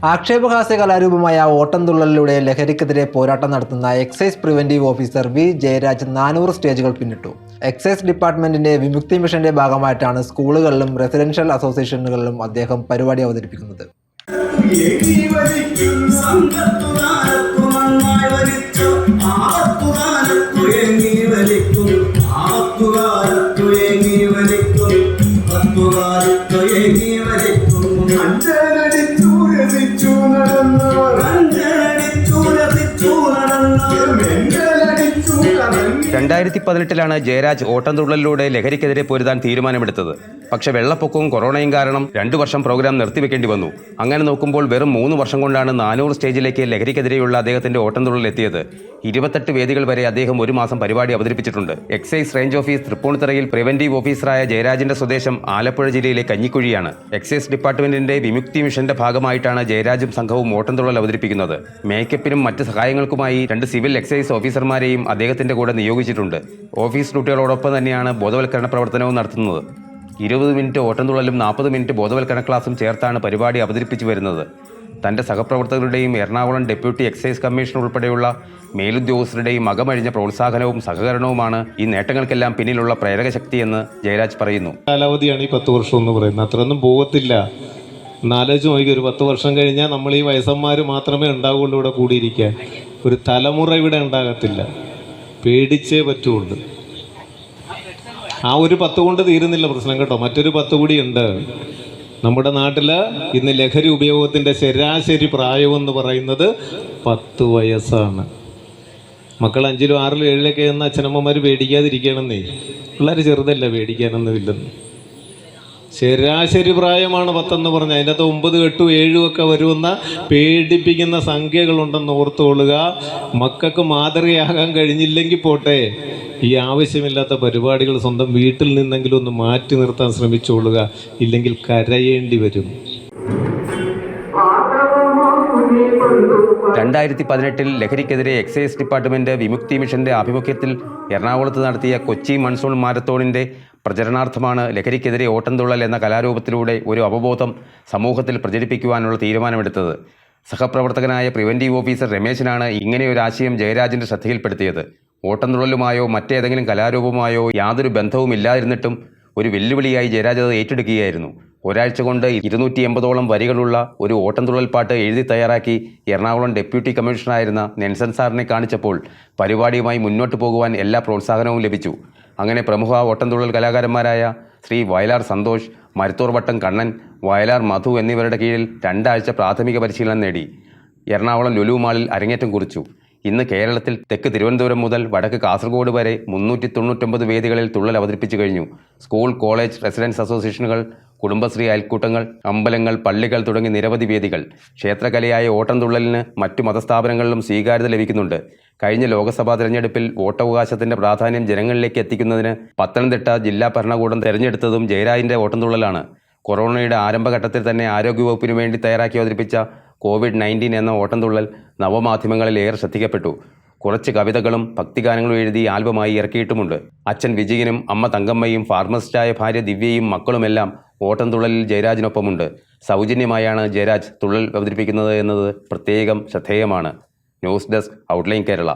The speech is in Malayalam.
ആക്ഷേപഹാസ്യ കലാരൂപമായ ഓട്ടംതുള്ളലിലൂടെ ലഹരിക്കെതിരെ പോരാട്ടം നടത്തുന്ന excise preventive officer V Jayaraj 400 സ്റ്റേജുകൾ പിന്നിട്ടു. എക്സൈസ് ഡിപ്പാർട്ട്മെന്റിന്റെ വിമുക്തി മിഷന്റെ ഭാഗമായിട്ടാണ് സ്കൂളുകളിലും റെസിഡൻഷ്യൽ അസോസിയേഷനുകളിലും അദ്ദേഹം പരിപാടി അവതരിപ്പിക്കുന്നത്. ലാണ് ജയരാജ് ഓട്ടംതുള്ളലിലൂടെ ലഹരിക്കെതിരെ പൊരുതാൻ തീരുമാനമെടുത്തത്. പക്ഷെ വെള്ളപ്പൊക്കവും കൊറോണയും കാരണം 2 വർഷം പ്രോഗ്രാം നിർത്തിവെക്കേണ്ടി വന്നു. അങ്ങനെ നോക്കുമ്പോൾ വെറും 3 വർഷം കൊണ്ടാണ് 400 സ്റ്റേജിലേക്ക് ലഹരിക്കെതിരെയുള്ള അദ്ദേഹത്തിന്റെ ഓട്ടംതുള്ളൽ എത്തിയത്. 28 വേദികൾ വരെ അദ്ദേഹം 1 മാസം പരിപാടി അവതരിപ്പിച്ചിട്ടുണ്ട്. എക്സൈസ് റേഞ്ച് ഓഫീസ് തൃപ്പൂണിത്തുറയിൽ പ്രിവന്റീവ് ഓഫീസറായ ജയരാജിന്റെ സ്വദേശം ആലപ്പുഴ ജില്ലയിലെ കഞ്ഞിക്കുഴിയാണ്. എക്സൈസ് ഡിപ്പാർട്ട്മെന്റിന്റെ വിമുക്തി മിഷന്റെ ഭാഗമായിട്ടാണ് ജയരാജും സംഘവും ഓട്ടംതുള്ളൽ അവതരിപ്പിക്കുന്നത്. മേക്കപ്പിനും മറ്റ് സഹായങ്ങൾക്കുമായി 2 സിവിൽ എക്സൈസ് ഓഫീസർമാരെയും അദ്ദേഹത്തിന്റെ കൂടെ നിയോഗിച്ചിട്ടുണ്ട്. ഓഫീസ് ഡ്യൂട്ടികളോടൊപ്പം തന്നെയാണ് ബോധവൽക്കരണ പ്രവർത്തനവും നടത്തുന്നത്. 20 മിനിറ്റ് ഓട്ടംതുള്ളലും 40 മിനിറ്റ് ബോധവൽക്കരണ ക്ലാസും ചേർത്താണ് പരിപാടി അവതരിപ്പിച്ചു വരുന്നത്. തന്റെ സഹപ്രവർത്തകരുടെയും എറണാകുളം ഡെപ്യൂട്ടി എക്സൈസ് കമ്മീഷണർ ഉൾപ്പെടെയുള്ള മേലുദ്യോഗസ്ഥരുടെയും അകമഴിഞ്ഞ പ്രോത്സാഹനവും സഹകരണവുമാണ് ഈ നേട്ടങ്ങൾക്കെല്ലാം പിന്നിലുള്ള പ്രേരക ശക്തിയെന്ന് ജയരാജ് പറയുന്നു. കാലാവധിയാണ് ഈ 10 വർഷം എന്ന് പറയുന്നത്. അത്രയൊന്നും പോകത്തില്ല. നാലോചിച്ച് നോക്കി, ഒരു 10 വർഷം കഴിഞ്ഞാൽ നമ്മൾ ഈ വയസ്സന്മാർ മാത്രമേ ഉണ്ടാവുള്ളൂ ഇവിടെ കൂടിയിരിക്കാൻ. ഒരു തലമുറ ഇവിടെ ഉണ്ടാകത്തില്ല. പേടിച്ചേ പറ്റുള്ളൂ. ആ ഒരു 10 കൊണ്ട് തീരുന്നില്ല പ്രശ്നം കേട്ടോ. മറ്റൊരു 10 കൂടി ഉണ്ട്. നമ്മുടെ നാട്ടിൽ ഇന്ന് ലഹരി ഉപയോഗത്തിൻ്റെ ശരാശരി പ്രായമെന്ന് പറയുന്നത് 10 വയസ്സാണ്. മക്കൾ 5ലും 6ലും 7ലൊക്കെ എന്ന അച്ഛനമ്മമാർ പേടിക്കാതിരിക്കണമെന്നേ. പിള്ളേർ ചെറുതല്ല, പേടിക്കാനൊന്നുമില്ലെന്ന്. ശരാശരി പ്രായമാണ് 10 എന്ന് പറഞ്ഞാൽ. അതിൻ്റെ അകത്ത് 9, 8, 7 ഒക്കെ വരുന്ന പേടിപ്പിക്കുന്ന സംഖ്യകളുണ്ടെന്ന് ഓർത്തുകൊള്ളുക. മക്കൾക്ക് മാതൃകയാകാൻ കഴിഞ്ഞില്ലെങ്കിൽ പോട്ടെ, ഈ ആവശ്യമില്ലാത്ത പരിപാടികൾ സ്വന്തം വീട്ടിൽ നിന്നെങ്കിലും ഒന്ന് മാറ്റി നിർത്താൻ ശ്രമിച്ചുകൊള്ളുക. ഇല്ലെങ്കിൽ കരയേണ്ടി വരും. 2018 ലഹരിക്കെതിരെ എക്സൈസ് ഡിപ്പാർട്ട്മെന്റ് വിമുക്തി മിഷന്റെ ആഭിമുഖ്യത്തിൽ എറണാകുളത്ത് നടത്തിയ കൊച്ചി മൺസൂൺ മാരത്തോണിന്റെ പ്രചരണാർത്ഥമാണ് ലഹരിക്കെതിരെ ഓട്ടംതുള്ളൽ എന്ന കലാരൂപത്തിലൂടെ ഒരു അവബോധം സമൂഹത്തിൽ പ്രചരിപ്പിക്കുവാനുള്ള തീരുമാനമെടുത്തത്. സഹപ്രവർത്തകനായ പ്രിവന്റീവ് ഓഫീസർ രമേശനാണ് ഇങ്ങനെയൊരു ആശയം ജയരാജിന്റെ ശ്രദ്ധയിൽപ്പെടുത്തിയത്. ഓട്ടംതുള്ളലുമായോ മറ്റേതെങ്കിലും കലാരൂപമായോ യാതൊരു ബന്ധവുമില്ലാതിരുന്നിട്ടും ഒരു വെല്ലുവിളിയായി ജയരാജ് അത് ഏറ്റെടുക്കുകയായിരുന്നു. ഒരാഴ്ച കൊണ്ട് 280ഓളം വരികളുള്ള ഒരു ഓട്ടംതുള്ളൽ പാട്ട് എഴുതി തയ്യാറാക്കി എറണാകുളം ഡെപ്യൂട്ടി കമ്മീഷണറായിരുന്ന നെൽസൺ സാറിനെ കാണിച്ചപ്പോൾ പരിപാടിയുമായി മുന്നോട്ട് പോകുവാൻ എല്ലാ പ്രോത്സാഹനവും ലഭിച്ചു. അങ്ങനെ പ്രമുഖ ഓട്ടംതുള്ളൽ കലാകാരന്മാരായ ശ്രീ വയലാർ സന്തോഷ്, മരുത്തോർ വട്ടം കണ്ണൻ, വയലാർ മധു എന്നിവരുടെ കീഴിൽ 2 ആഴ്ച പ്രാഥമിക പരിശീലനം നേടി എറണാകുളം ലുലു മാളിൽ അരങ്ങേറ്റം കുറിച്ചു. ഇന്ന് കേരളത്തിൽ തെക്ക് തിരുവനന്തപുരം മുതൽ വടക്ക് കാസർഗോഡ് വരെ 399 വേദികളിൽ തുള്ളൽ അവതരിപ്പിച്ചു കഴിഞ്ഞു. സ്കൂൾ, കോളേജ്, റെസിഡൻസ് അസോസിയേഷനുകൾ, കുടുംബശ്രീ അയൽക്കൂട്ടങ്ങൾ, അമ്പലങ്ങൾ, പള്ളികൾ തുടങ്ങി നിരവധി വേദികൾ. ക്ഷേത്രകലയായ ഓട്ടംതുള്ളലിന് മറ്റു മതസ്ഥാപനങ്ങളിലും സ്വീകാര്യത ലഭിക്കുന്നുണ്ട്. കഴിഞ്ഞ ലോക്സഭാ തെരഞ്ഞെടുപ്പിൽ വോട്ടവകാശത്തിന്റെ പ്രാധാന്യം ജനങ്ങളിലേക്ക് എത്തിക്കുന്നതിന് പത്തനംതിട്ട ജില്ലാ ഭരണകൂടം തെരഞ്ഞെടുത്തതും ജയരാജിന്റെ ഓട്ടംതുള്ളലാണ്. കൊറോണയുടെ ആരംഭഘട്ടത്തിൽ തന്നെ ആരോഗ്യവകുപ്പിനു വേണ്ടി തയ്യാറാക്കി അവതരിപ്പിച്ച COVID-19 എന്ന ഓട്ടംതുള്ളൽ നവമാധ്യമങ്ങളിൽ ഏറെ ശ്രദ്ധിക്കപ്പെട്ടു. കുറച്ച് കവിതകളും ഭക്തിഗാനങ്ങളും എഴുതി ആൽബമായി ഇറക്കിയിട്ടുമുണ്ട്. അച്ഛൻ വിജയനും അമ്മ തങ്കമ്മയും ഫാർമസിസ്റ്റായ ഭാര്യ ദിവ്യയും മക്കളുമെല്ലാം ഓട്ടംതുള്ളലിൽ ജയരാജിനൊപ്പമുണ്ട്. സൗജന്യമായാണ് ജയരാജ് തുള്ളൽ അവതരിപ്പിക്കുന്നത് എന്നത് പ്രത്യേകം ശ്രദ്ധേയമാണ്. News desk outline Kerala.